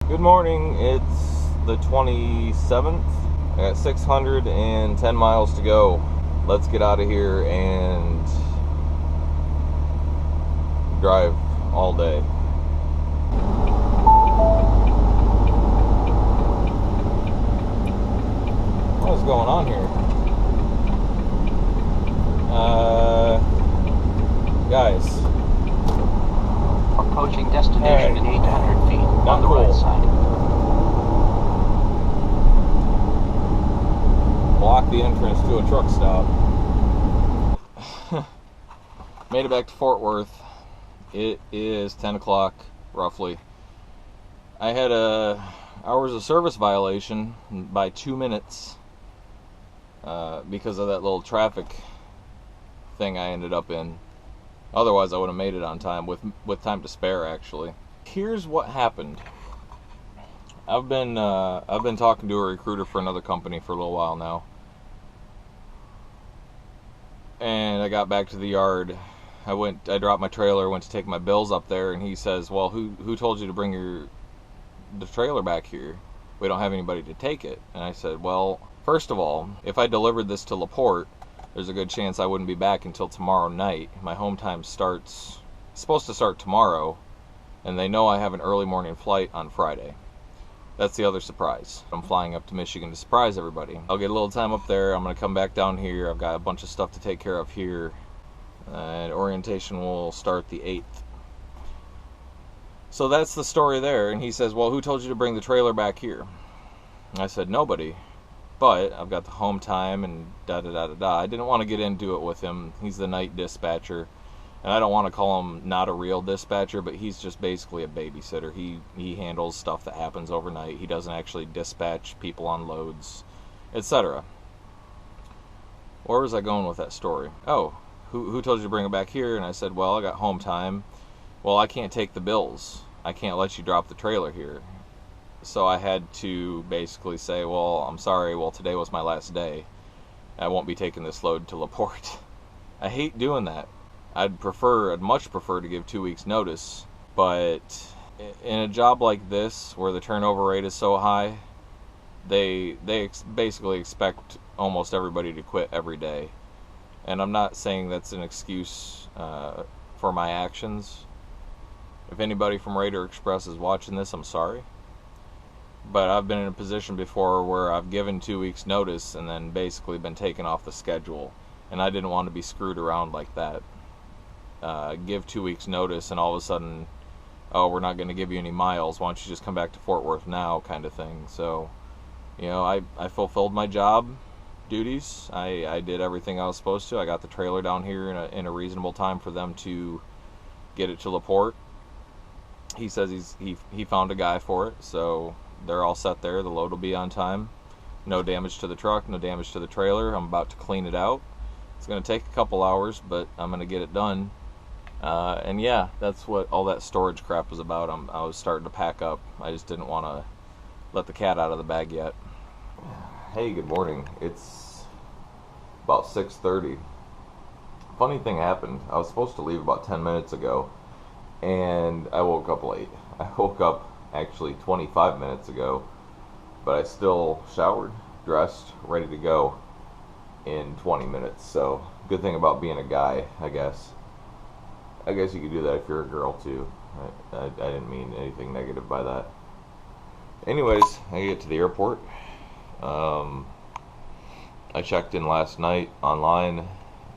Good morning. It's the 27th. I got 610 miles to go. Let's get out of here and drive all day. What's going on here? Guys. Approaching destination in 800 feet on the cool. right side. Block the entrance to a truck stop. Made it back to Fort Worth. It is 10 o'clock, roughly. I had a hours of service violation by 2 minutes because of that little traffic thing I ended up in. Otherwise, I would have made it on time with time to spare. Actually, here's what happened. I've been talking to a recruiter for another company for a little while now, and I got back to the yard. I dropped my trailer, went to take my bills up there, and he says, "Well, who told you to bring the trailer back here? We don't have anybody to take it." And I said, "Well, first of all, if I delivered this to LaPorte, there's a good chance I wouldn't be back until tomorrow night. My home time supposed to start tomorrow, and they know I have an early morning flight on Friday. That's the other surprise. I'm flying up to Michigan to surprise everybody. I'll get a little time up there. I'm going to come back down here. I've got a bunch of stuff to take care of here. And orientation will start the 8th. So that's the story there." And he says, "Well, who told you to bring the trailer back here?" And I said, "Nobody. But I've got the home time and da-da-da-da-da." I didn't want to get into it with him. He's the night dispatcher. And I don't want to call him not a real dispatcher, but he's just basically a babysitter. He handles stuff that happens overnight. He doesn't actually dispatch people on loads, etc. Where was I going with that story? Oh, who told you to bring it back here? And I said, "Well, I got home time." "Well, I can't take the bills. I can't let you drop the trailer here." So I had to basically say, "Well, I'm sorry. Well, today was my last day. I won't be taking this load to LaPorte." I hate doing that. I'd much prefer to give 2 weeks notice, but in a job like this where the turnover rate is so high, they basically expect almost everybody to quit every day. And I'm not saying that's an excuse for my actions. If anybody from Raider Express is watching this, I'm sorry. But I've been in a position before where I've given 2 weeks notice and then basically been taken off the schedule. And I didn't want to be screwed around like that. Give 2 weeks notice and all of a sudden, "Oh, we're not going to give you any miles. Why don't you just come back to Fort Worth now," kind of thing. So, I fulfilled my job duties. I did everything I was supposed to. I got the trailer down here in a reasonable time for them to get it to LaPorte. He says he found a guy for it, so they're all set there. The load will be on time. No damage to the truck, no damage to the trailer. I'm about to clean it out. It's going to take a couple hours, but I'm going to get it done. And yeah, that's what all that storage crap was about. I was starting to pack up. I just didn't want to let the cat out of the bag yet. Hey, good morning. It's about 6:30. Funny thing happened. I was supposed to leave about 10 minutes ago, and I woke up late. I woke up actually 25 minutes ago, but I still showered, dressed, ready to go in 20 minutes. So, good thing about being a guy, I guess. I guess you could do that if you're a girl too. I didn't mean anything negative by that. Anyways, I get to the airport. I checked in last night online.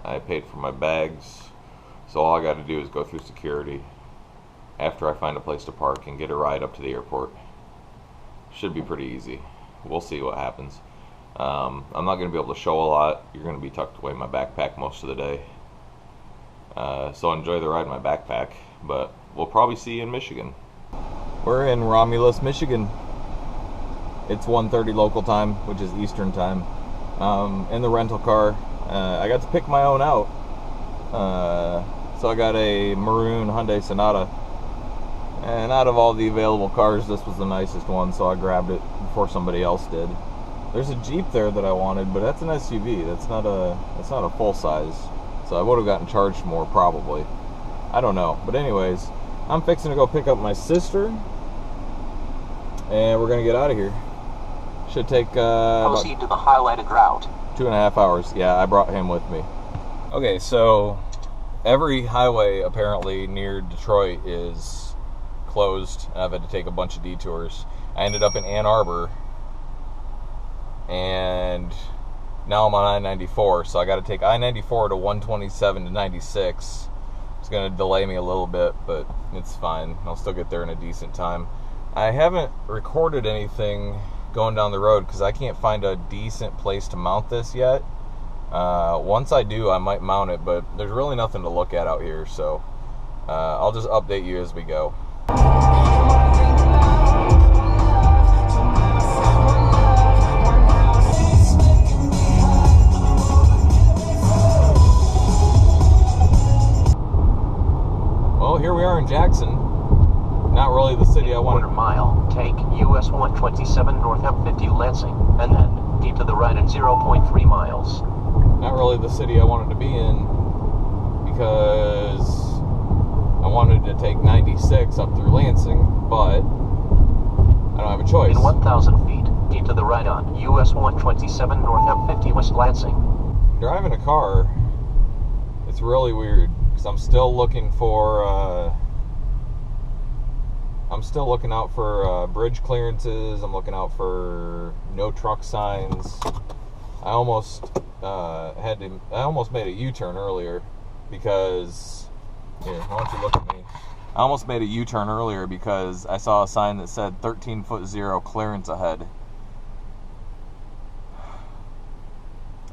I paid for my bags. So all I got to do is go through security after I find a place to park and get a ride up to the airport. Should be pretty easy. We'll see what happens. I'm not going to be able to show a lot. You're going to be tucked away in my backpack most of the day. So enjoy the ride in my backpack. But we'll probably see you in Michigan. We're in Romulus, Michigan. It's 1:30 local time, which is Eastern time. In the rental car. I got to pick my own out. So I got a maroon Hyundai Sonata. And out of all the available cars, this was the nicest one, so I grabbed it before somebody else did. There's a Jeep there that I wanted, but that's an SUV. That's not a full size. So I would have gotten charged more probably. I don't know. But anyways, I'm fixing to go pick up my sister and we're gonna get out of here. Should take about Proceed to the highlighted route. 2.5 hours. Yeah, I brought him with me. Okay, so every highway apparently near Detroit is closed. I've had to take a bunch of detours. I ended up in Ann Arbor, and now I'm on I-94, so I got to take I-94 to 127 to 96. It's going to delay me a little bit, but it's fine. I'll still get there in a decent time. I haven't recorded anything going down the road because I can't find a decent place to mount this yet. Once I do, I might mount it, but there's really nothing to look at out here, so I'll just update you as we go. Well, here we are in Jackson. Not really the city I wanted. Quarter mile, take US 127 north M50 Lansing, and then keep to the right at 0.3 miles. Not really the city I wanted to be in, because I wanted to take 96 up through Lansing, but I don't have a choice. In 1,000 feet, keep to the right on US 127 north M50 West Lansing. Driving a car, it's really weird, because I'm still looking for I'm still looking out for bridge clearances. I'm looking out for no truck signs. I almost made a U-turn earlier because here, why don't you look at me? I almost made a U-turn earlier because I saw a sign that said 13'0" clearance ahead.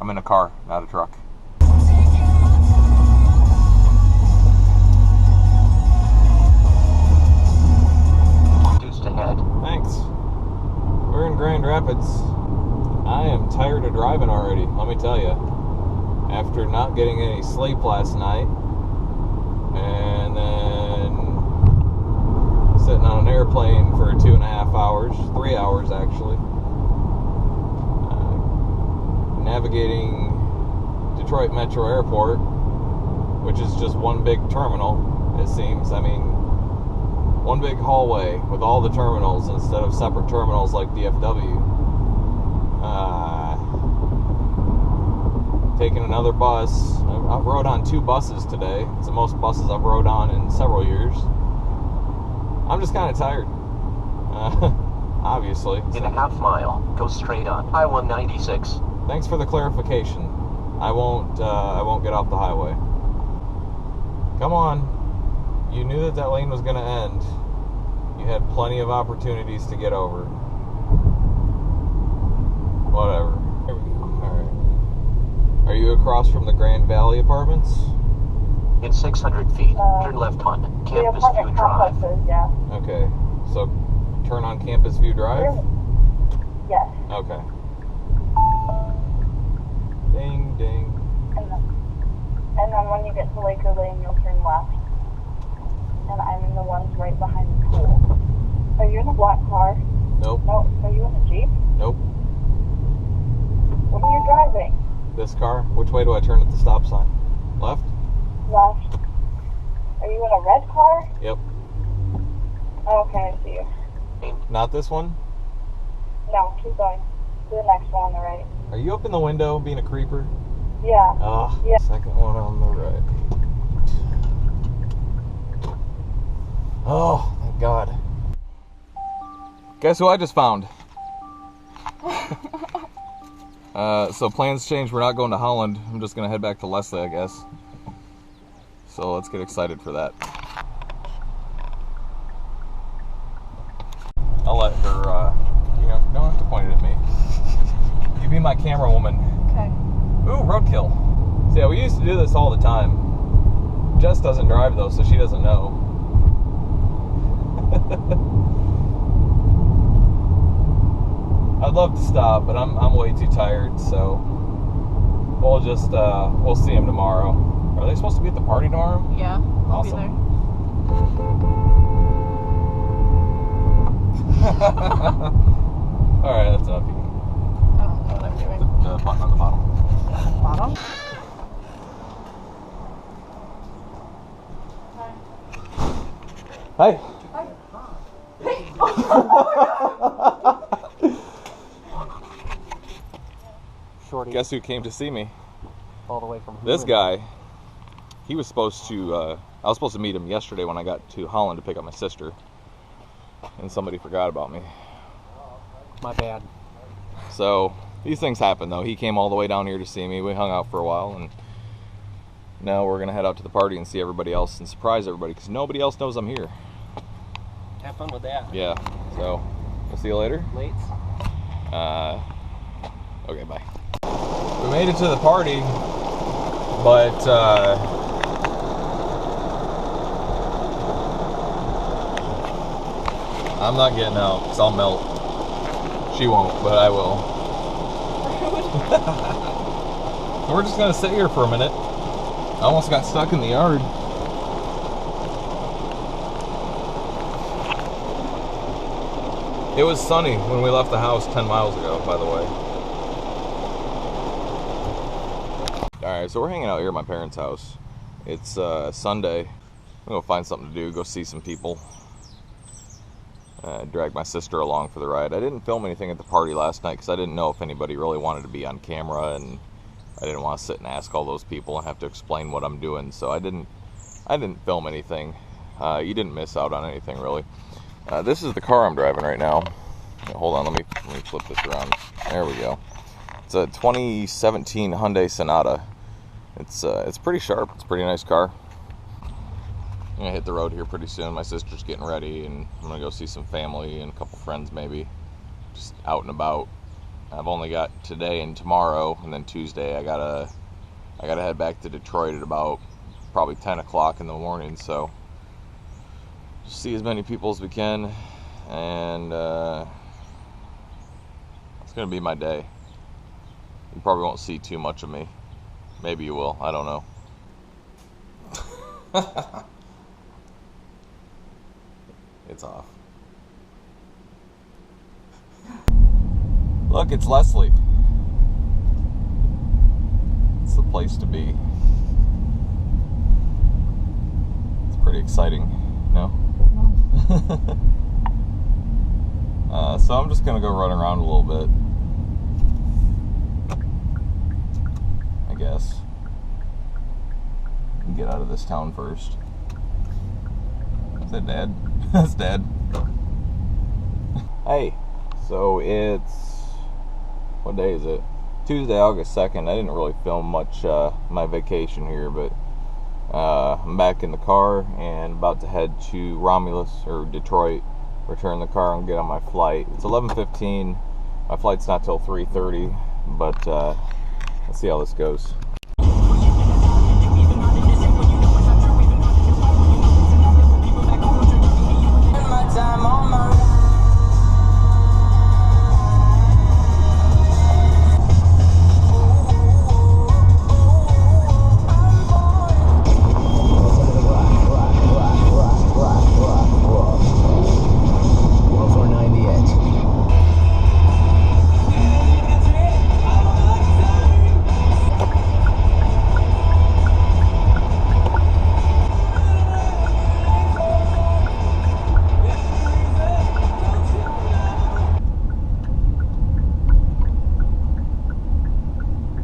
I'm in a car, not a truck. Ahead. Thanks. We're in Grand Rapids. I am tired of driving already, let me tell you. After not getting any sleep last night, and then sitting on an airplane for 2.5 hours, 3 hours actually, navigating Detroit Metro Airport, which is just one big terminal, it seems. I mean, one big hallway with all the terminals instead of separate terminals like DFW. Taking another bus. I've rode on 2 buses today. It's the most buses I've rode on in several years. I'm just kind of tired. Obviously. In a half mile, go straight on I-196. Thanks for the clarification. I won't get off the highway. Come on. You knew that lane was going to end. You had plenty of opportunities to get over. Whatever. Here we go. Alright. Are you across from the Grand Valley Apartments? In 600 feet, turn left on Campus View Drive. Yeah. Okay. So, turn on Campus View Drive? Yes. Okay. Ding, ding. And then when you get to Laker Lane, you'll turn left. And I'm in the ones right behind the pool. Are you in a black car? Nope. No. Are you in a Jeep? Nope. What are you driving? This car? Which way do I turn at the stop sign? Left? Left. Are you in a red car? Yep. Oh, okay, I see you. Not this one? No, keep going. To the next one on the right. Are you up in the window being a creeper? Yeah. Oh, yeah. Second one on the right. Oh, thank God. Guess who I just found? So plans changed. We're not going to Holland. I'm just going to head back to Leslie, I guess. So let's get excited for that. I'll let her, you don't have to point it at me. You be my camera woman. Okay. Ooh, roadkill. So yeah, we used to do this all the time. Jess doesn't drive though, so she doesn't know. I'd love to stop, but I'm way too tired, so we'll just we'll see him tomorrow. Are they supposed to be at the party tomorrow? Yeah, I'll Awesome. be there. All right, that's enough. I don't know what I'm doing. The button on the bottom. Bottom? Hi. Hey! Shorty. Guess who came to see me? All the way from This Hooman. guy. He was supposed to, I was supposed to meet him yesterday when I got to Holland to pick up my sister. And somebody forgot about me. My bad. So, these things happen though. He came all the way down here to see me. We hung out for a while, and now we're going to head out to the party and see everybody else and surprise everybody because nobody else knows I'm here. Have fun with that. Yeah, so we'll see you later. Late. Okay, bye. We made it to the party, but I'm not getting out because I'll melt. She won't, but I will. We're just gonna sit here for a minute. I almost got stuck in the yard. It was sunny when we left the house 10 miles ago, by the way. Alright, so we're hanging out here at my parents' house. It's Sunday. I'm gonna go find something to do, go see some people. Drag my sister along for the ride. I didn't film anything at the party last night because I didn't know if anybody really wanted to be on camera, and I didn't want to sit and ask all those people and have to explain what I'm doing, so I didn't film anything. You didn't miss out on anything really. This is the car I'm driving right now. Hold on, let me flip this around. There we go. It's a 2017 Hyundai Sonata. It's pretty sharp. It's a pretty nice car. I'm gonna hit the road here pretty soon. My sister's getting ready, and I'm gonna go see some family and a couple friends maybe. Just out and about. I've only got today and tomorrow, and then Tuesday I gotta head back to Detroit at about probably 10 o'clock in the morning. So just see as many people as we can, and it's gonna be my day. You probably won't see too much of me. Maybe you will. I don't know. It's off. Look, it's Leslie. It's the place to be. It's pretty exciting, no? So I'm just gonna go run around a little bit, I guess. And get out of this town first. Is that Dad? That's Dad. Hey, so it's, what day is it? Tuesday, August 2nd. I didn't really film much my vacation here, but I'm back in the car and about to head to Romulus or Detroit, return the car and get on my flight. It's 11:15. My flight's not till 3:30, but let's see how this goes.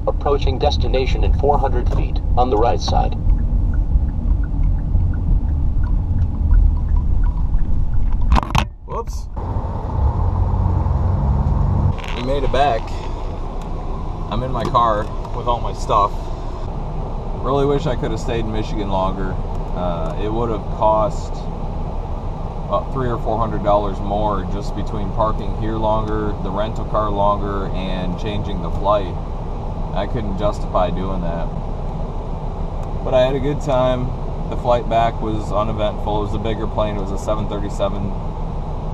Approaching destination in 400 feet, on the right side. Whoops. We made it back. I'm in my car with all my stuff. Really wish I could have stayed in Michigan longer. It would have cost about $300 or $400 more just between parking here longer, the rental car longer, and changing the flight. I couldn't justify doing that. But I had a good time. The flight back was uneventful. It was a bigger plane. It was a 737,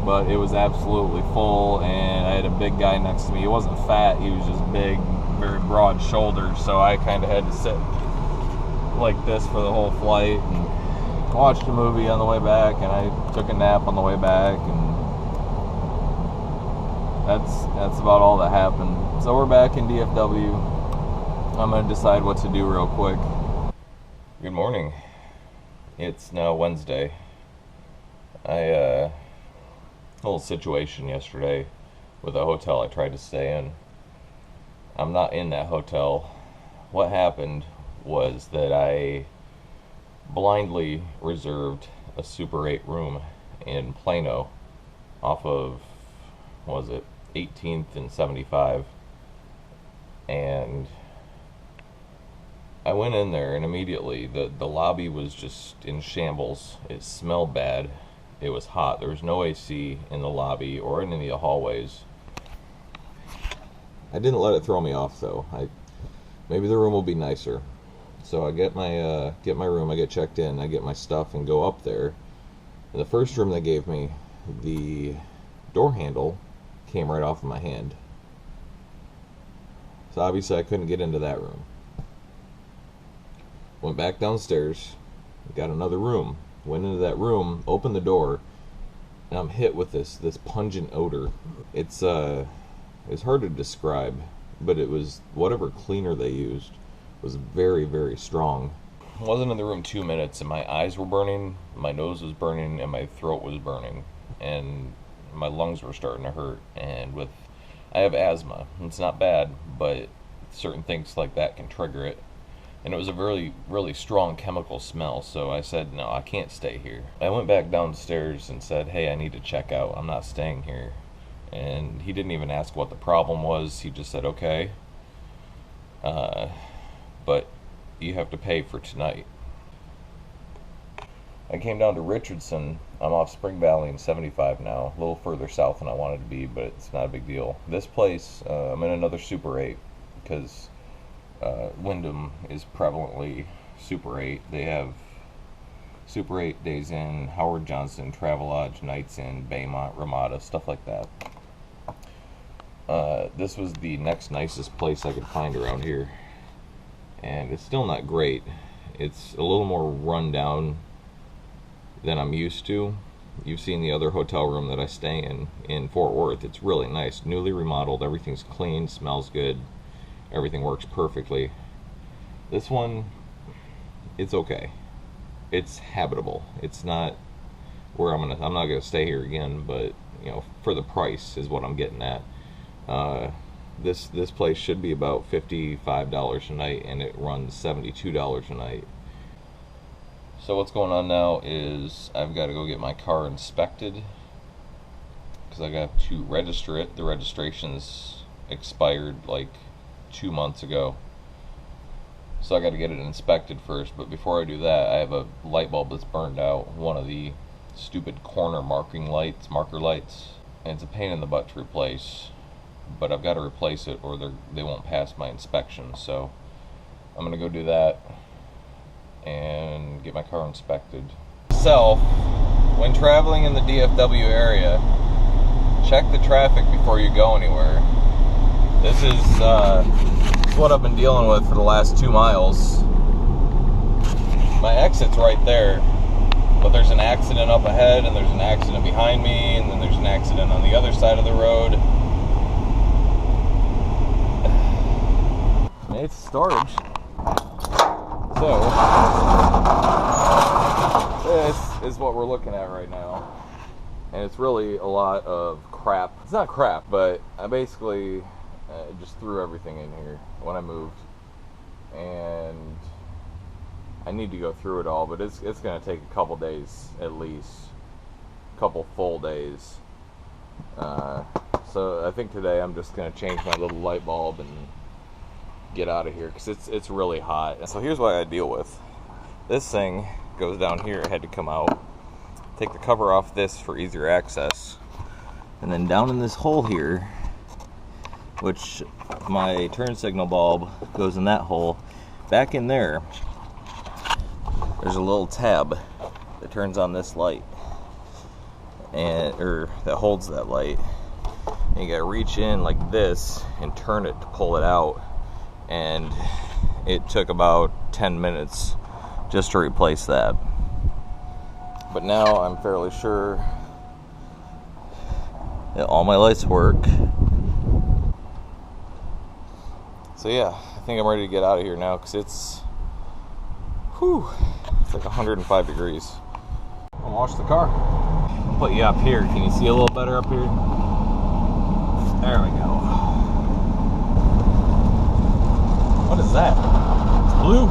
but it was absolutely full, and I had a big guy next to me. He wasn't fat. He was just big, very broad shoulders, so I kind of had to sit like this for the whole flight and watched a movie on the way back, and I took a nap on the way back, and that's about all that happened. So we're back in DFW. I'm going to decide what to do real quick. Good morning. It's now Wednesday. I little situation yesterday with a hotel I tried to stay in. I'm not in that hotel. What happened was that I blindly reserved a Super 8 room in Plano off of, what was it, 18th and 75. And I went in there, and immediately the lobby was just in shambles. It smelled bad. It was hot. There was no AC in the lobby or in any of the hallways. I didn't let it throw me off though. Maybe the room will be nicer. So I get my room, I get checked in, I get my stuff and go up there. And the first room they gave me, the door handle came right off of my hand. So obviously I couldn't get into that room. Went back downstairs, got another room, went into that room, opened the door, and I'm hit with this pungent odor. It's hard to describe, but it was whatever cleaner they used was very, very strong. I wasn't in the room 2 minutes and my eyes were burning, my nose was burning, and my throat was burning, and my lungs were starting to hurt. And I have asthma. It's not bad, but certain things like that can trigger it. And it was a really, really strong chemical smell, so I said, no, I can't stay here. I went back downstairs and said, hey, I need to check out. I'm not staying here. And he didn't even ask what the problem was. He just said, okay. But you have to pay for tonight. I came down to Richardson. I'm off Spring Valley in 75 now, a little further south than I wanted to be, but it's not a big deal. This place, I'm in another Super 8 because Wyndham is prevalently Super 8. They have Super 8 Days Inn, Howard Johnson, Travelodge, Nights Inn, Baymont, Ramada, stuff like that. This was the next nicest place I could find around here. And it's still not great. It's a little more run down than I'm used to. You've seen the other hotel room that I stay in Fort Worth. It's really nice, newly remodeled, everything's clean, smells good, everything works perfectly. This one, it's okay. It's habitable. It's not where I'm not gonna stay here again, but you know, for the price is what I'm getting at. This place should be about $55 a night, and it runs $72 a night. So what's going on now is I've got to go get my car inspected because I got to register it. The registration's expired like 2 months ago, so I got to get it inspected first. But before I do that, I have a light bulb that's burned out, one of the stupid corner marker lights, and it's a pain in the butt to replace. But I've got to replace it or they won't pass my inspection. So I'm gonna go do that and get my car inspected. So, when traveling in the DFW area, check the traffic before you go anywhere. This is what I've been dealing with for the last 2 miles. My exit's right there, but there's an accident up ahead, and there's an accident behind me, and then there's an accident on the other side of the road. It's storage. So, this is what we're looking at right now. And it's really a lot of crap. It's not crap, but I basically just threw everything in here when I moved. And I need to go through it all, but it's going to take a couple days at least. A couple full days. So I think today I'm just going to change my little light bulb and get out of here because it's really hot. So here's what I deal with. This thing goes down here. It had to come out. Take the cover off this for easier access, and then down in this hole here, which my turn signal bulb goes in that hole, back in there there's a little tab that turns on this light, or that holds that light, and you gotta reach in like this and turn it to pull it out. And it took about 10 minutes just to replace that. But now I'm fairly sure that all my lights work. So yeah, I think I'm ready to get out of here now because it's like 105 degrees. I'll wash the car. put you up here. Can you see a little better up here? There we go. What is that? It's blue.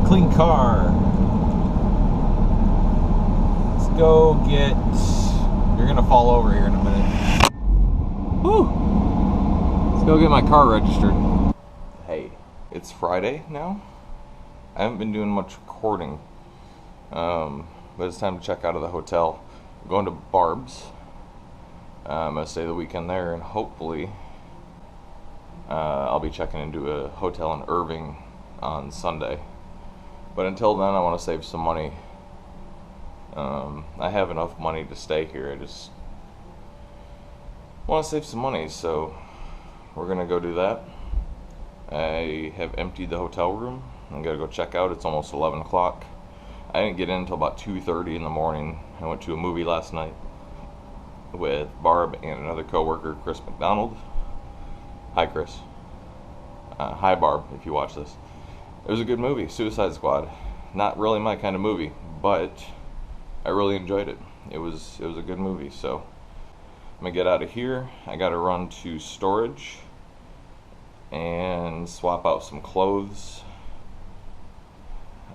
Clean car. Let's go get. You're gonna fall over here in a minute. Whew. Let's go get my car registered. Hey, it's Friday now. I haven't been doing much recording, but it's time to check out of the hotel. I'm going to Barb's. I'm gonna stay the weekend there, and hopefully, I'll be checking into a hotel in Irving on Sunday. But until then, I want to save some money. I have enough money to stay here. I just want to save some money, so we're going to go do that. I have emptied the hotel room. I'm going to go check out. It's almost 11 o'clock. I didn't get in until about 2:30 in the morning. I went to a movie last night with Barb and another coworker, Chris McDonald. Hi, Chris. Hi, Barb, if you watch this. It was a good movie, Suicide Squad. Not really my kind of movie, but I really enjoyed it. It was a good movie, so I'm gonna get out of here. I gotta run to storage and swap out some clothes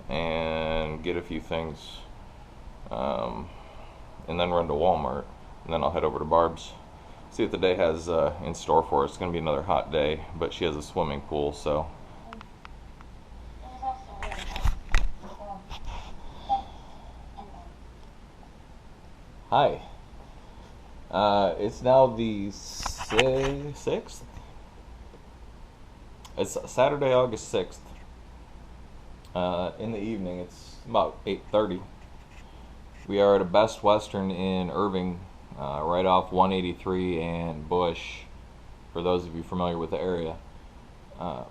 and get a few things, and then run to Walmart, and then I'll head over to Barb's. See what the day has in store for us. It's gonna be another hot day, but she has a swimming pool, so. Hi. It's now the 6th? It's Saturday, August 6th. In the evening, it's about 8:30. We are at a Best Western in Irving, right off 183 and Bush, for those of you familiar with the area. I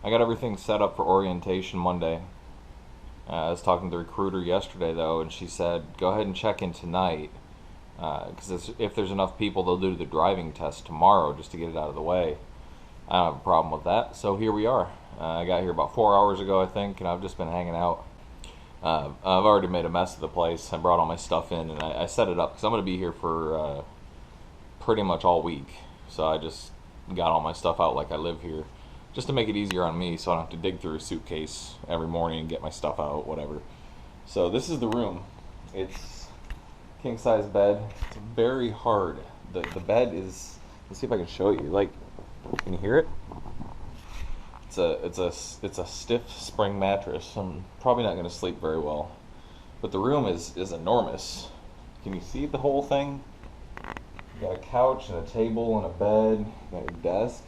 got everything set up for orientation Monday. I was talking to the recruiter yesterday, though, and she said, go ahead and check in tonight, because if there's enough people, they'll do the driving test tomorrow just to get it out of the way. I don't have a problem with that, so here we are. I got here about 4 hours ago, I think, and I've just been hanging out. I've already made a mess of the place. I brought all my stuff in, and I set it up, because I'm going to be here for pretty much all week. So I just got all my stuff out like I live here, just to make it easier on me, so I don't have to dig through a suitcase every morning and get my stuff out, whatever. So this is the room. It's king size bed. It's very hard. The bed is. Let's see if I can show you. Like, can you hear it? It's a stiff spring mattress. I'm probably not going to sleep very well, but the room is enormous. Can you see the whole thing? You got a couch and a table and a bed. You got a desk,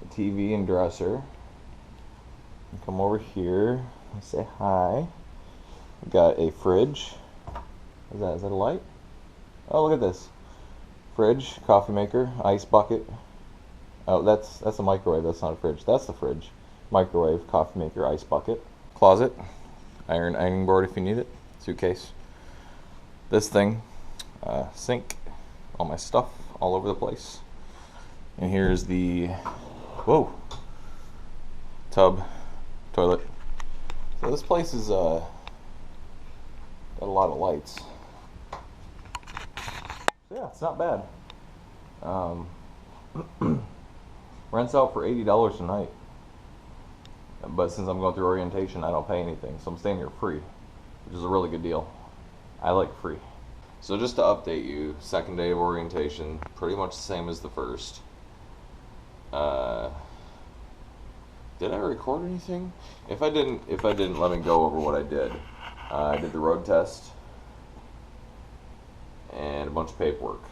a TV and dresser. You come over here and say hi. We got a fridge. Is that a light? Oh, look at this. Fridge, coffee maker, ice bucket. Oh, that's a microwave. That's not a fridge. That's the fridge. Microwave, coffee maker, ice bucket. Closet, ironing board if you need it. Suitcase. This thing, sink. All my stuff all over the place. And here's the tub, toilet. So this place is got a lot of lights. So yeah, it's not bad. Rents out for $80 a night. But since I'm going through orientation, I don't pay anything, so I'm staying here free, which is a really good deal. I like free. So just to update you, second day of orientation, pretty much the same as the first. Did I record anything? If I didn't, let me go over what I did. I did the road test and a bunch of paperwork.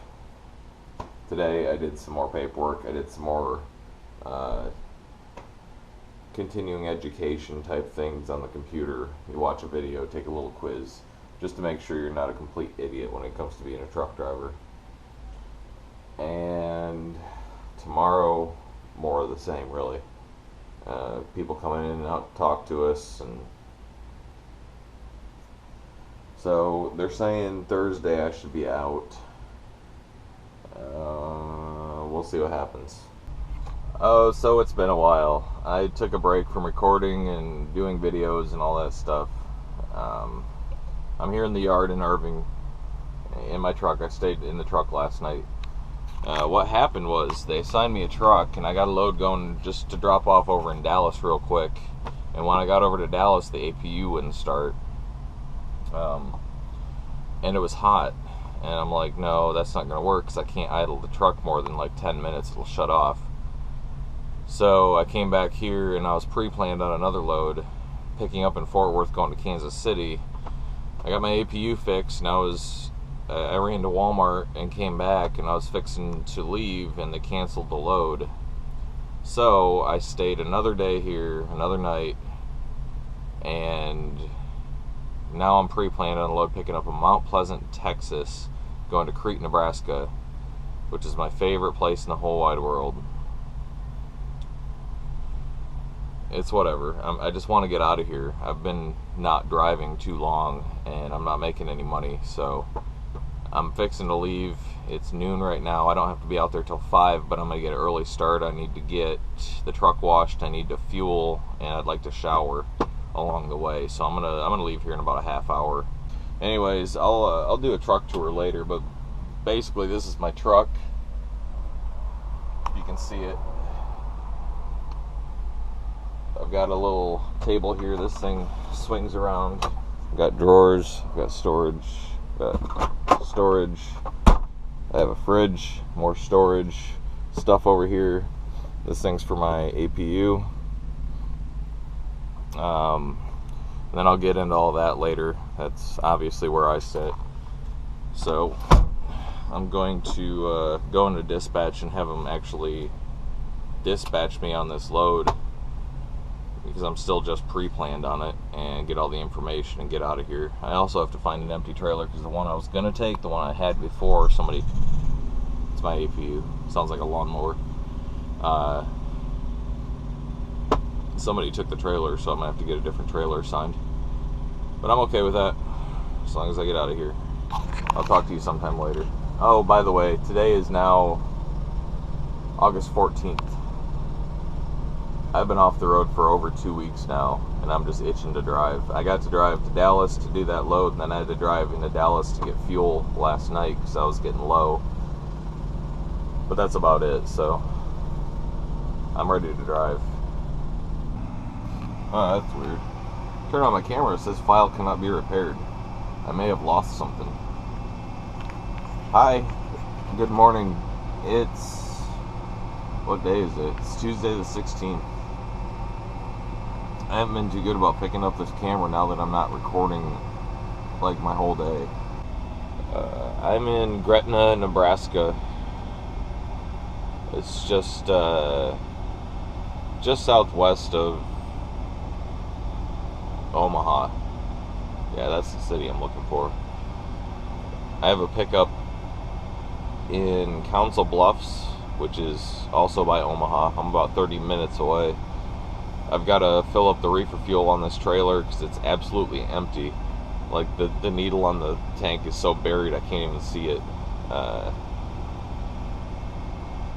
Today I did some more paperwork. I did some more continuing education type things on the computer. You watch a video, take a little quiz, just to make sure you're not a complete idiot when it comes to being a truck driver. And tomorrow, more of the same, really. People coming in and out to talk to us, and so they're saying Thursday I should be out. We'll see what happens. Oh, so it's been a while. I took a break from recording and doing videos and all that stuff. I'm here in the yard in Irving, in my truck. I stayed in the truck last night. What happened was they assigned me a truck, and I got a load going just to drop off over in Dallas real quick. And when I got over to Dallas, the APU wouldn't start. And it was hot. And I'm like, no, that's not going to work because I can't idle the truck more than like 10 minutes. It'll shut off. So I came back here and I was pre-planned on another load, picking up in Fort Worth going to Kansas City. I got my APU fixed, and I ran to Walmart and came back, and I was fixing to leave, and they canceled the load. So I stayed another day here, another night, and now I'm pre-planned on a load picking up in Mount Pleasant, Texas, going to Crete, Nebraska, which is my favorite place in the whole wide world. It's whatever. I just want to get out of here. I've been not driving too long, and I'm not making any money, so I'm fixing to leave. It's noon right now. I don't have to be out there till 5, but I'm going to get an early start. I need to get the truck washed. I need to fuel, and I'd like to shower along the way. So I'm gonna leave here in about a half hour. Anyways, I'll do a truck tour later, but basically this is my truck. You can see it. I've got a little table here. This thing swings around. I've got drawers, I've got storage, I have a fridge, more storage, stuff over here. This thing's for my APU. And then I'll get into all that later. That's obviously where I sit. So I'm going to go into dispatch and have them actually dispatch me on this load, because I'm still just pre-planned on it, and get all the information and get out of here. I also have to find an empty trailer, because the one I was going to take, the one I had before, it's my APU. Sounds like a lawnmower. Somebody took the trailer, so I'm going to have to get a different trailer assigned. But I'm okay with that, as long as I get out of here. I'll talk to you sometime later. Oh, by the way, today is now August 14th. I've been off the road for over 2 weeks now, and I'm just itching to drive. I got to drive to Dallas to do that load, and then I had to drive into Dallas to get fuel last night because I was getting low. But that's about it, so I'm ready to drive. Oh, that's weird. Turn on my camera, it says file cannot be repaired. I may have lost something. Hi, good morning. What day is it? It's Tuesday the 16th. I haven't been too good about picking up this camera now that I'm not recording like my whole day. I'm in Gretna, Nebraska. It's just southwest of Omaha. Yeah, that's the city I'm looking for. I have a pickup in Council Bluffs, which is also by Omaha. I'm about 30 minutes away. I've got to fill up the reefer fuel on this trailer because it's absolutely empty. Like the needle on the tank is so buried I can't even see it.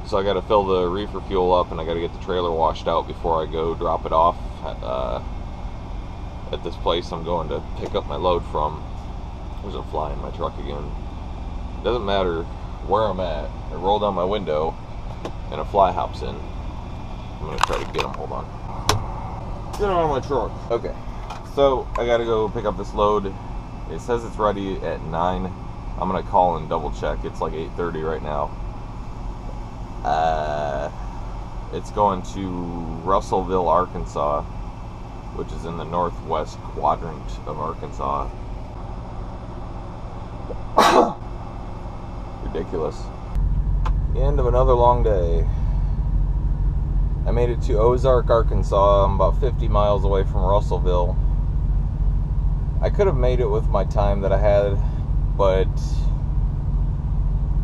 So I got to fill the reefer fuel up, and I got to get the trailer washed out before I go drop it off at this place I'm going to pick up my load from. There's a fly in my truck again. Doesn't matter where I'm at. I roll down my window and a fly hops in. I'm going to try to get him. Hold on. Get him out of my truck. Okay. So I got to go pick up this load. It says it's ready at 9. I'm going to call and double check. It's like 8:30 right now. It's going to Russellville, Arkansas, which is in the northwest quadrant of Arkansas. Ridiculous. The end of another long day. I made it to Ozark, Arkansas. I'm about 50 miles away from Russellville. I could have made it with my time that I had, but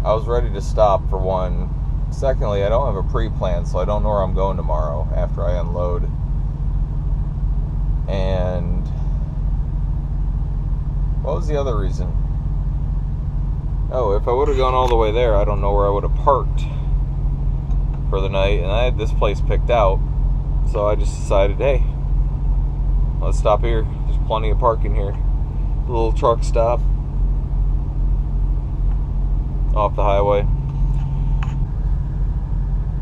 I was ready to stop, for one. Secondly, I don't have a pre-plan, so I don't know where I'm going tomorrow after I unload. And what was the other reason? Oh, if I would have gone all the way there, I don't know where I would have parked for the night, and I had this place picked out, so I just decided, hey, let's stop here. There's plenty of parking here. A little truck stop off the highway.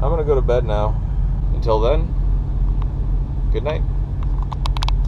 I'm gonna go to bed now. Until then, good night.